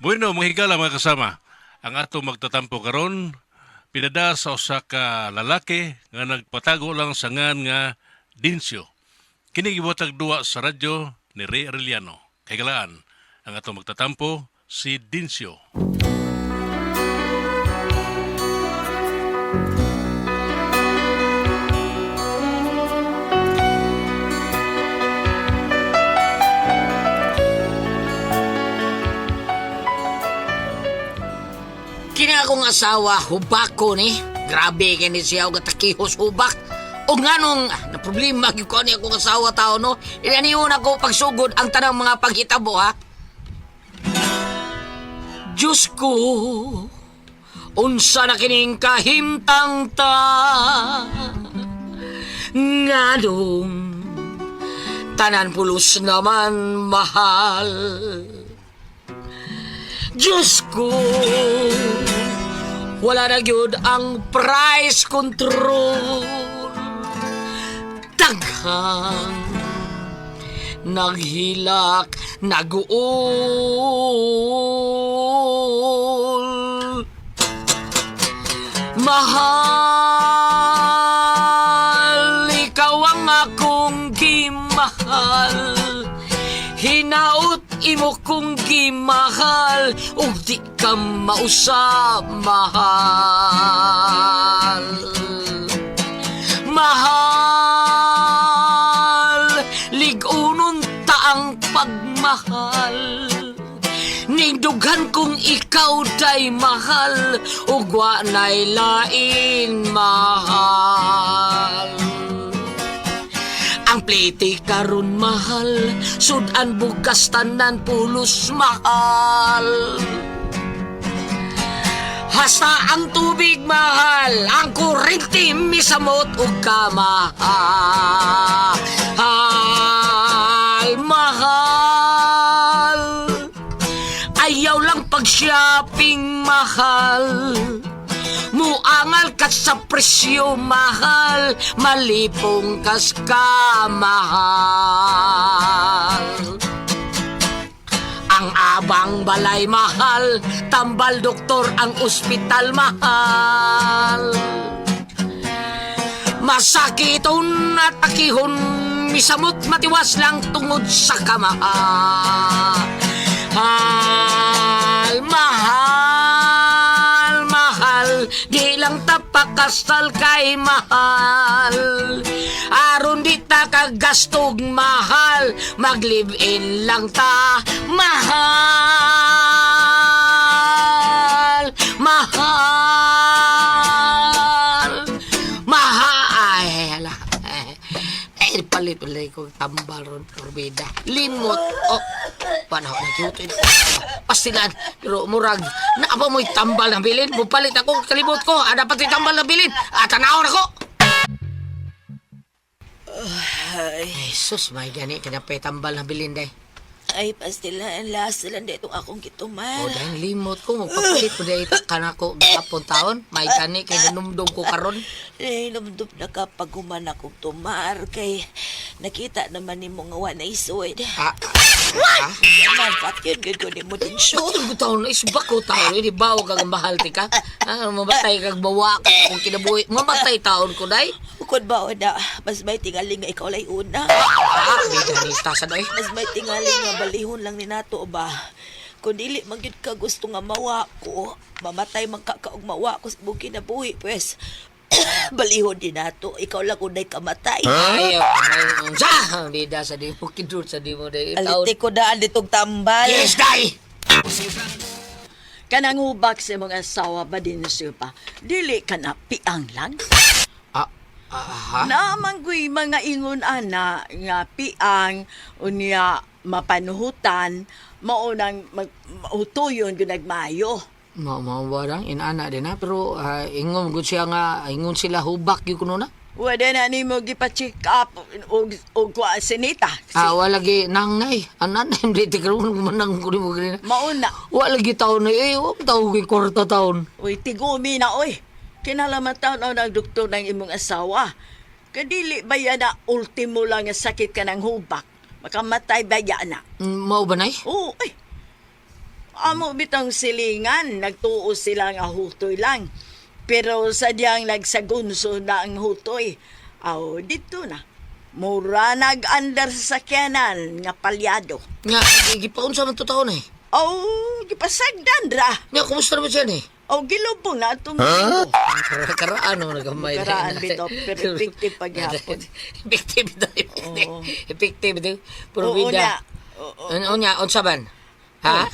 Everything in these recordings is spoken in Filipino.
Bueno, mga higala mga kasama. Ang ato magtatampo karon pinada sa usa ka lalaki nga nagpatago lang sa ngan nga Dinsyo. Kini gibuhatag duwa sa radyo ni Ray Arellano. Kay galaan, ang ato magtatampo si Dinsyo. Kini akong asawa, hubak ko ni. Grabe kini siya og takihos hubak. O nga nung na problema gyud ko ni akong asawa tao no. Ilaniyon ako pagsugod ang tanang mga paghitabo ha. Diyos ko, unsa na kining kahimtang ta. Nga nung tanan pulos naman mahal. Diyos ko, wala na yun ang price control. Taghang, naghilak, nag-uol. Mahal, ikaw ang akong gimahal. Hinaot imo kong gimahal ug di ka mausab mahal. Mahal, ligunon ta ang pagmahal. Nindughan kong ikaw day mahal ug wa nay lain mahal. Ang pliti karon mahal, sudan bugas tanan pulos mahal. Hasta ang tubig mahal, ang kurente misamot ug kamahal. Mahal, ayaw lang pag-shopping mahal. Muangal ka sa presyo mahal, malipong kas ka mahal. Ang abang balay mahal, tambal doktor ang ospital mahal. Masakiton at akihon, misamot matiwas lang tungod sa kamahal. Mahal, di lang tapakasal kay mahal. Aron di ta kagastog mahal, mag-live-in lang ta mahal. Mahal. Palit-palit ko tambal ron, Orbida. Limot. Oh, panahon na cute. Pastilan, pero murag, naapa mo'y tambal ng bilin. Bupalit ako, kalimot ko. Dapat yung tambal ng bilin. Tanawon ako. Ay, sus, may gani. Kinapay tambal ng bilin, day. Ay, pastilan, last lang dito akong gituman. O, dahil limot ko. Magpapalit ko day. Kanako, kapon taon. May gani, kay nanumdong ko karon. Ay, namdum na kapag human akong tumar kay nakita naman ni mo nga wanay suwid. Manfaat yun, gagawin ni mo din siya. Ako taon na isbak ko taon. Hindi ba kag mahal tika? Mabatay kag bawa ka kung kinabuhi. Mabatay taon ko, day. Bukod ba o na, mas may tingaling nga ikaw lay una. Di ganit sa day. Mas may tingaling nga balihon lang ni nato ba. Kung dili magyud ka gusto nga mawa ko, mamatay man ka og mawa ko sa buki na buhi, pues balihon din nato. Ikaw lang unay kamatay. Ayaw, sa bida sa di mo, kidul sa di mo day. Aliti ko daan ditong tambal. Yes, day! Kanang hubak sa mga asawa ba din siya pa? Dili ka na piang lang? Ha? Namanggoy mga ingon ana nga piang unya mapanuhutan maunang utuyon yun nagmayo. Mawarang inana din na pero ingon gud siya nga ingon sila hubak gyud kuno na. Wala na ni mo gipa-check up og kwa sinita. Wala gi nangnay. Anan hindi karon manang ko mo gani. Mauna. Wala gi taon na wa taon gi kwarta taon. Uy tigumi na oy. Kinalaman na ng doktor ng imong asawa. Kadili ba yan na ultimo lang nga sakit ka ng hubak? Makamatay ba yan na? Mao ba nay? Oo, ay. Amo bitang silingan, nagtuo sila nga hutoy lang. Pero sadyang nagsagunso na ang hutoy. Aw, dito na. Mura nag-andar sa sakyanan nga palyado. Nga, gipaunsa man to taon eh. Aw, gipasagdan ra. Nga, kumusta naman siya eh? Aw, gilubong na itong linggo. Karaan mo nagamay. Karaan bitaw, pero effective paghapon. Effective daw. Oo. Effective daw. Puro Oo bida. na. Oo. Unya, unsa man? Ha?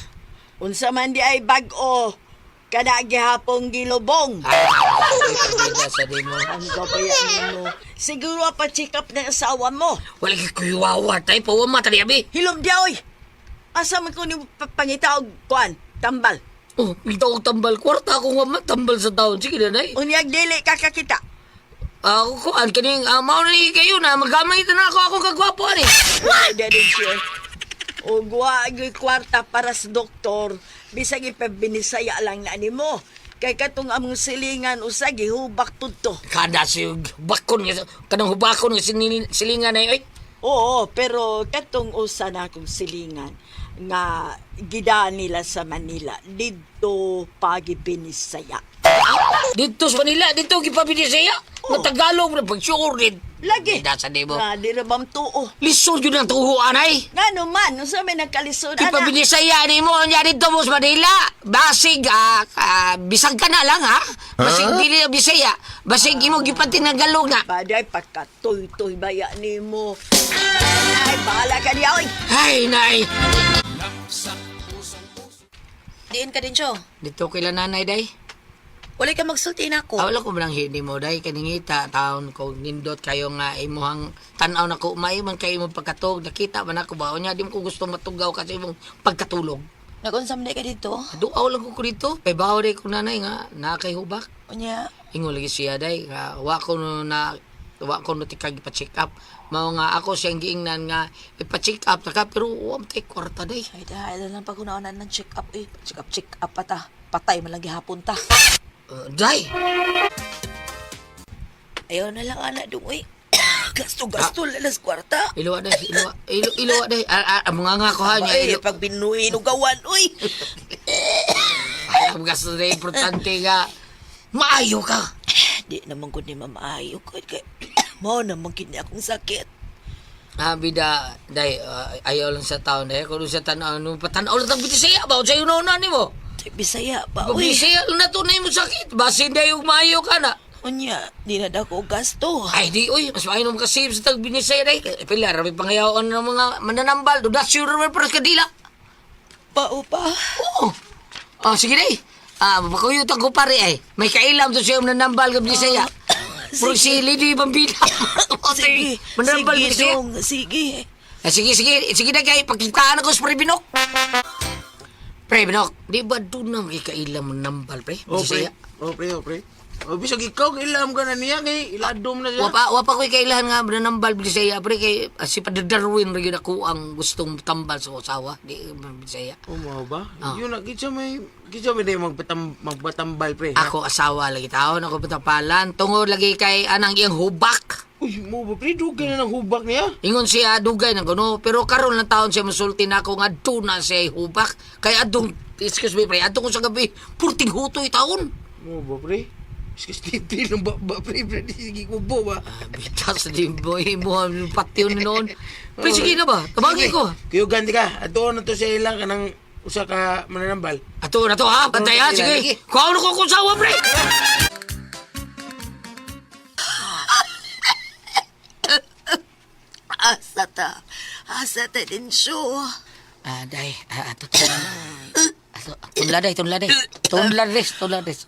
Unsa man di ay bag-o, kada gihapong gilubong. Bida sa di mo. Ang kabayan mo. Siguro pa-check up ng asawa mo. Wala kay kuyuwawa tayo. Pawama tali abi. Hilom di oy. Asa man ko ni pangitaog kuan, tambal. Oh, ito og tambal. Kwarta akong wama tambal sa taon. Sige na, nay. Unyag dili kakakita. Ako ko, kining, mao na ni kayo na. Magamay na ako akong kagwapo ani. Why daddy siya? O guwag kwarta para sa doktor. Bisag ipabinisaya lang na nimo. Kay katong among silingan usag gihubak tudto. Kada si bakon nga, kanang hubakon nga silingan na oy. Oo, pero katong usa na akong silingan nga gidaan nila sa Manila didto pagibinisaya. Dito sa Manila, dito gipabinisaya. Oh. Matagalog na pag-sure din. Lagi. Dasa di mo. Na di ra bam tuo. Lisod yun ang tuhuan ay. Ngano man, unsa may nagkalisod ana? Ipabinisaya ni mo niya dito mo sa Manila. Basig, bisag ka na lang ha. Basig dili na bisaya. Basig imo gipatinanggalog na. Paday pagkatoy-toy baya nimo. Ay, bahala ka diya oy. Ay, nay. Diin ka din, Cho. Dito kila nanay, day. Wala ka magsulti na ako. Wala ko malang hindi mo, day. Kaningita, taon ko, nindot kayo nga imuhang tanaw na ko. May man kayo mong pagkatog. Nakita man ako ba? O niya, di mo ko gusto matugaw kasi mong pagkatulog. Nag-unsam na ka dito? Duaw lang ko dito. Kay bawo day ko nanay nga, nakay hubak. Unya, Ingo lagi siya, day. Wa ko no tikag ipa-check up. Mao nga ako siyang giingnan nga ipa-check up taka pero wa tay kwarta day. ay dahil lang pag unaunan ng check up eh. Check up pa ta. Patay man lang gihapon ta. Day. Ayaw na lang anak dungoy. Gasto lalas kwarta. Iluwa day, iluwa day. Mga nga ko ha niya. Ay, pag binuhi nugawan, uy. Ang gasto day importante nga. Maayo ka. Di naman ko ni mamaayo ko. Kaya, mo naman kini akong sakit. Bida, day, ayaw lang sa taon day. Kung sa tanaw, patanaw lang tang bitisaya ba? Sa'yo na ni mo. Ay, Bisaya pa, uy. Bitisaya lang na tunay mo sakit. Basin day yung maayo ka na. Unya, di na dako gasto. Ay, di, uy, mas mainom ka save sa tag binisaya day. Pila, rabi pangayawan ng mga mananambal. Do that's your reverse kadila. Pao pa. Oo. Oh, sige day. Makuyutang ko pare ay. May kailam to siya mananambal ka binisaya. Pero si Lady Bambina. Sige, Mananambal sige, binisaya. dong, sige. Sige na kay pagkitaan ako sa Pre Binok. Pre Binok, di ba doon na may kailam mananambal, pre? Oh, pre. Binisaya. Pre. O, bisag ikaw, ilam ka na niya, kay iladom na siya. Wapa ko'y kailangan nga mananambal binisaya, pre, kay si Padre Darwin rin ako ang gustong tambal sa usawa. Di binisaya. O, mo ba? Oh. Yun na, kitsa may na magpatambal, pre. Ako asawa lagi taon, ako patapalan. Tungod lagi kay anang iyang hubak. Uy, mo ba, pre, dugay na ng hubak niya. Ingon siya dugay ng kuno, pero karon lang taon siya masulti na ako nga na siya hubak. Kaya adong, excuse me, pre, adong ko sa gabi, purting hutoy taon. Mo ba, pre? Excuse me, ng ba, pre, sige ko po ba? Bitas di boy mo patio ni noon. Pre, sige na ba? Tabangin ko. Kuyo ganti ka, ato na to sa ilang ka ng usa ka mananambal. Ato na to ha, bantay ha, sige. Kuha ko kung sawa, pre. Asa ta din siyo. Day, ato. Tunla day. Tunla des.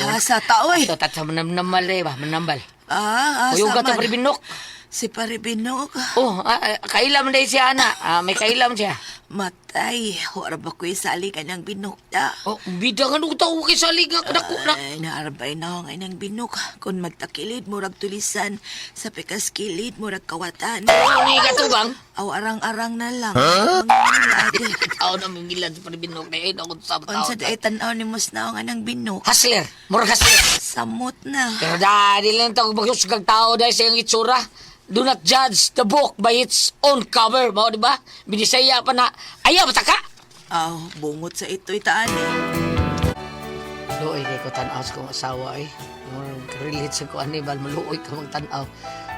Asa ta, oy. Ito, tatsa manambal day ba? Manambal. Asa Uyugat sa man. Prebinok. Si Paribinok. Oh, kailam day siya, ana. May kailam siya. Matay. Wala ba ko'y sali ka ng binok da? Oh, bida nga nung tao kay salig nga kadako na. Ay, naarbay na ako ngayon ng binok. Kung magtakilid mo rag tulisan, sa pikaskilid mo rag kawatan. Ano yung katubang? Aw arang-arang na lang. Mga Tao na may ngilad sa Prebinok na yun. Ako sa tao. Unsa day tanaw ni Mus na nga ng binok. Hustler. Murag hustler. Samot na. Pero dahil lang ito maghusgang tao dahil sa iyong itsura. Do not judge the book by its own cover. Mao, di ba? Binisaya pa na Ayaw basta ka. Aw, bungot sa ito'y taan eh. Luoy kay ko tanaw sa kong asawa eh. Relate sa ko anibal, maluoy ka mong tanaw.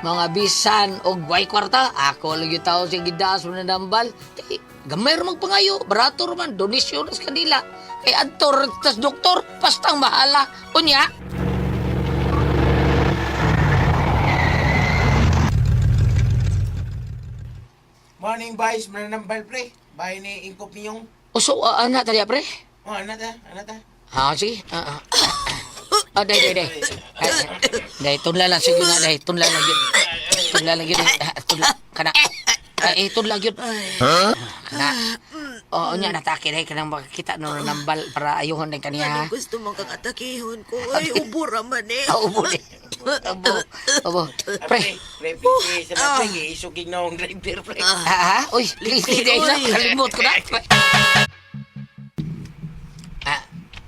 Mga bisan o guay kwarta, ako lagi tao sa gidas mo na dambal. Kay, gamay ramang pangayo, barato raman, donisyon sa kanila. Kay adtor, tas doktor, pastang mahala. Unya, Morning, boys. Mananambal, pre. Bahay ni Ingkop niyong. uso, anak tadi pre. Oh, anak ta, anak ta. Sige. Day. Day, tunla lang sige na, day. Tunla lang yun. Tunla lang yun. Tunla, kana. Tunla yun. Kana. Oo, niya, natake, day. Kanang makakita no nambal para ayuhon din kaniya. Ano gusto mong kang atakihon ko? Ay, ubo raman eh. Ubo din. Ubo. Pre. Pre, sa pre, isugig na akong driver, pre. Uy, day na. Kalimot ko na.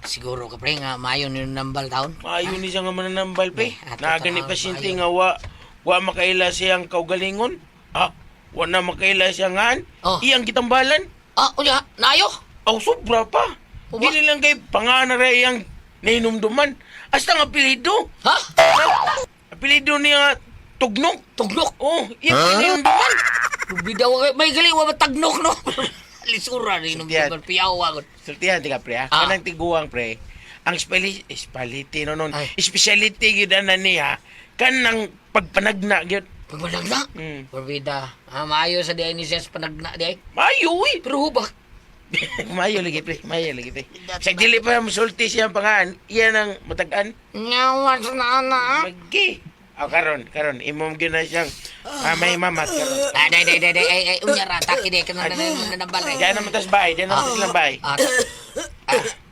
Siguro ka pre nga mayon yung nambal taon. Maayo ni siya nga mananambal, pre. Ato Nagani ta, pasyente maayo. nga wa makaila siyang kaugalingon. Wa na makaila siya nga. Oh. Iyang kitambalan. Unya, nayo. Aw, sobra pa. Uba? Dili lang kay pangana iyang nainumduman. Hasta ang apelido. Ha? Apelido niya Tugnok. Tugnok. Oh, iyang nainumduman. Bidaw may gali wa matagnok no. Lisura rin nung Yan. piyawa ko. Sultihan, tika pre, ha? Kanang tiguang, pre. Ang speciality, no, nun. Ay. Speciality, yun na niya. Kanang pagpanagna, yun. Pagmanagna. Mm. Porbida. Maayo sa diay ni Ses panagna diay. Mayo, eh. Pero hubak. Mayo lagi, pre. Mayo lagi, pre. Sa dili pa musulti siyang pangaan, iyan ang matagaan. Ngawan sa nana. Magi. Karon. Imom gyud na siyang may mamat, karon. Day. Ay, unya ra. Taki day. Kanang nanambal eh. Diyan naman tas bay. Diyan naman tas lang bay.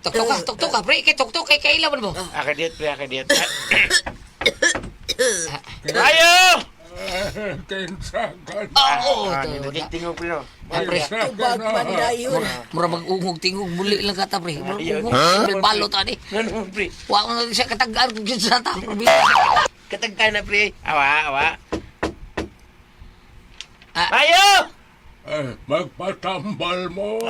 Tok ka, pre. Tok kay kailan mo. Akadiyot, pre. Akadiyot. Ayo! Nagtingog, pre, no? Pre. Tubag man dayon. Mura mag-ungog tingog muli lang kata pre. Ayun. Ungog balot ani. Ano, pre? Wa ko siya katagaan kung sa ta probinsya. Katagka na, pre. Awa. Ah. Ayo! Magpatambal mo.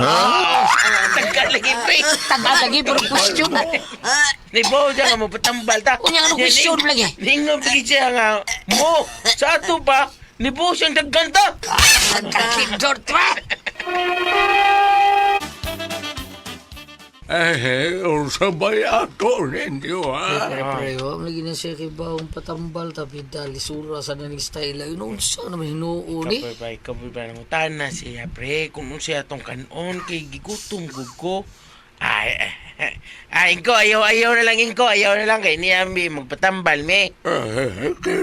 Tagka lagi, pre. Tagal lagi pero question. Nibo dyan nga mo patambal ta. Unya ano question lagi. Ningam lagi siya nga mo. Sa ato pa, nibo siyang dagganta. Kakindor tra. Sabay ato ninyo, ha? Pre, wa lagi na siya kay bawang patambal tapi lisura sa naning style. Yun sa naman hinuon ni. Kapoy pa nang utana siya, pre. Kung siya tong kanon, kay gigutom ko. Ingko, ayaw na lang, Ingko. Ayaw na lang kay niyambi magpatambal, me.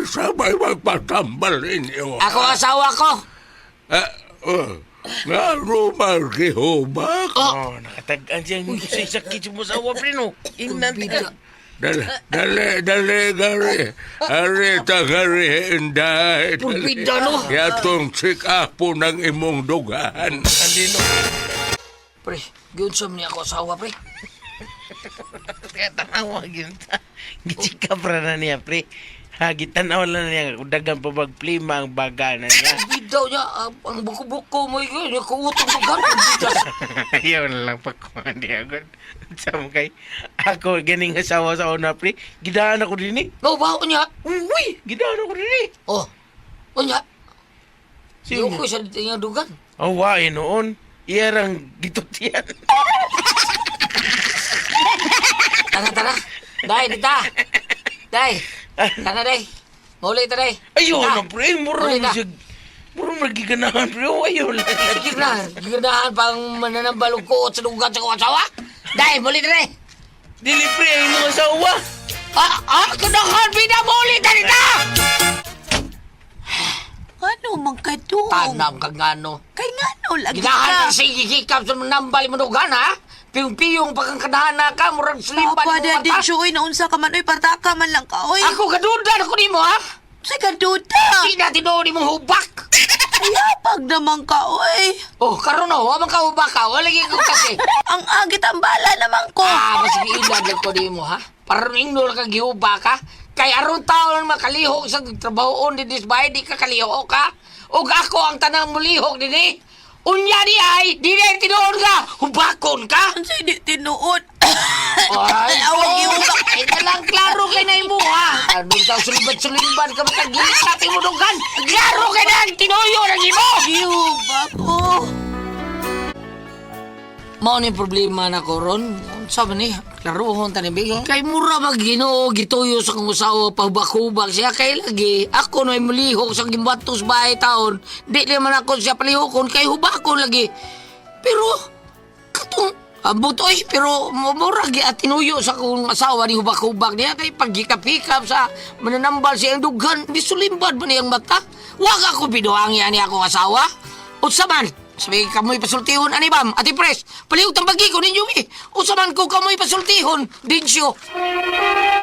Sabay magpatambal ninyo. Ako asawa ko. Nga rumar kihubak. Nakatagaan siya. Sa sakit mo sa awa, pre, no? Ingnan Bida. Dali, gari. Ari, tagari, inday. Purbida, no? Yatong sikapo ng imong dugan. Andino. Pre, giunsam niya ako asawa pre. Kaya tanawa, gichika pra na niya, pre. Gitanaw lang niya. Dagan pa magplima ang baga na niya. Bidaw niya ang buko-buko mo yun. Kuutong ko gano'n. Ayaw na lang pagkuhan niya. Sama kay ako ganing asawa sa una, pre. Gidaan ako din eh. No, ba niya? Uy, gidaan ako din eh. Oh, niya. Sino Yung ko sa tingin dugan. Oh, why noon? Iyarang gitot yan. Tara. Day. Tara, day. Muli ta, day. Ayaw Ah, na, pre. Uli na. Muro magiganahan, pre. Ayaw lang. Sige na. Giganahan pang mananambalong ko sa dugan sa kong asawa. Day, muli ta, day. Dili, pre. Ang mga asawa. Kadahan, bida, muli ta, dita. Ano man ka doon? Tanam kang ano. Kay ngano lagi Ginahan ka? ka sige hikap sa manambal mo dugan, ha? Piyong-piyong pagkakadahan na ka, murag slimpan Papa, mo daddy, mata. Joy, naunsa ka man. Oy, partaka man lang ka, oy. Ako gadudan ako nimo ha? Say ka duda. Di na tinuod mo hubak. Ayapag naman ka, oy. Oh, karon no, wa man ka hubak ka, wala gyud ko kasi. Ang agit ang bala naman ko. Basig ilag ko nimo ha. Para ingno ka gihubak ka. Kay aron taon makalihok sa trabahoon di disbay di ka kalihok ka. Ug ako ang tanang mulihok dinhi. Unya di ay, di na tinuod ka. Hubakon ka. Ang di tinuod. Ay, Awag ihubak. Ay, nalang klaro kay na imo, ha? Ano sa sulibat-sulibat ka matagilid sa ating mudugan? Klaro kay na ang tinuyo ng imo! Ihubak ko. Mao ni problema na ko ron. Sabi ni, klaro hon tanibig. Kay mura mag-Ginoo gituyo sa kong usawa pahubak-hubak siya kay lagi. Ako na mulihok sa gimbatos bahay taon. Di naman ako siya palihokon kay hubakon lagi. Pero katong butoy pero mura gi at tinuyo sa kong asawa ni hubak-hubak niya kay pagikap-hikap sa mananambal siyang dughan. Di sulimbad ba niyang mata? Wag ako binuhangi ani akong asawa. Unsa man? Sabi kamoy pasultihon, ani bam, ati pres, palihog tang pagiko ninyo mi. Usaman ko kamoy pasultihon, dinsyo.